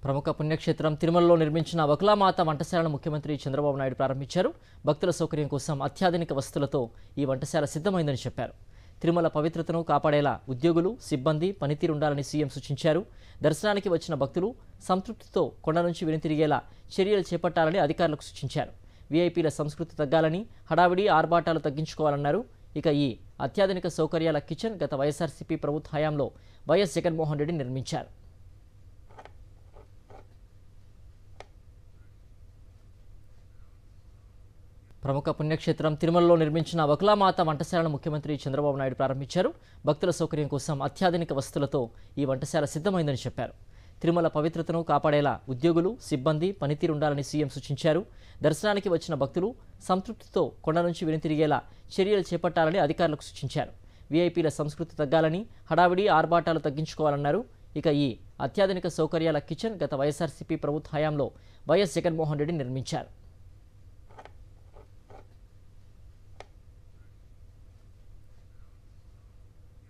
ప్రముఖ పుణ్యక్షేత్రం తిరుమలలో నిర్మించిన వకులామాత వంటశాలను ముఖ్యమంత్రి చంద్రబాబు నాయుడు ప్రారంభించారు. భక్తుల సౌకర్యం కోసం అత్యాధునిక వసతులతో ఈ వంటశాల సిద్ధమైందని చెప్పారు. తిరుమల పవిత్రతను కాపాడేలా ఉద్యోగులు, సిబ్బంది పనితీరు ఉండాలని సీఎం సూచించారు. దర్శనానికి వచ్చిన భక్తులు సంతృప్తితో కొండ నుంచి వెనుతిరిగేలా చర్యలు చేపట్టాలని అధికారులకు సూచించారు. వీఐపీల సంస్కృతి తగ్గాలని, హడావిడి ఆర్భాటాలు తగ్గించుకోవాలన్నారు. ఇక ఈ అత్యాధునిక సౌకర్యాల కిచెన్ గత వైఎస్ఆర్సీపీ ప్రభుత్వ హయాంలో వైఎస్ జగన్మోహన్ రెడ్డి నిర్మించారు. ప్రముఖ పుణ్యక్షేత్రం తిరుమలలో నిర్మించిన వకులామాత వంటశాలను ముఖ్యమంత్రి చంద్రబాబు నాయుడు ప్రారంభించారు. భక్తుల సౌకర్యం కోసం అత్యాధునిక వసతులతో ఈ వంటశాల సిద్ధమైందని చెప్పారు. తిరుమల పవిత్రతను కాపాడేలా ఉద్యోగులు, సిబ్బంది పనితీరు ఉండాలని సీఎం సూచించారు. దర్శనానికి వచ్చిన భక్తులు సంతృప్తితో కొండ నుంచి వెనుతిరిగేలా చర్యలు చేపట్టాలని అధికారులకు సూచించారు. వీఐపీల సంస్కృతి తగ్గాలని, హడావిడి ఆర్భాటాలు తగ్గించుకోవాలన్నారు. ఇక ఈ అత్యాధునిక సౌకర్యాల కిచెన్ గత వైఎస్ఆర్సీపీ ప్రభుత్వ హయాంలో వైఎస్ జగన్మోహన్ రెడ్డి నిర్మించారు.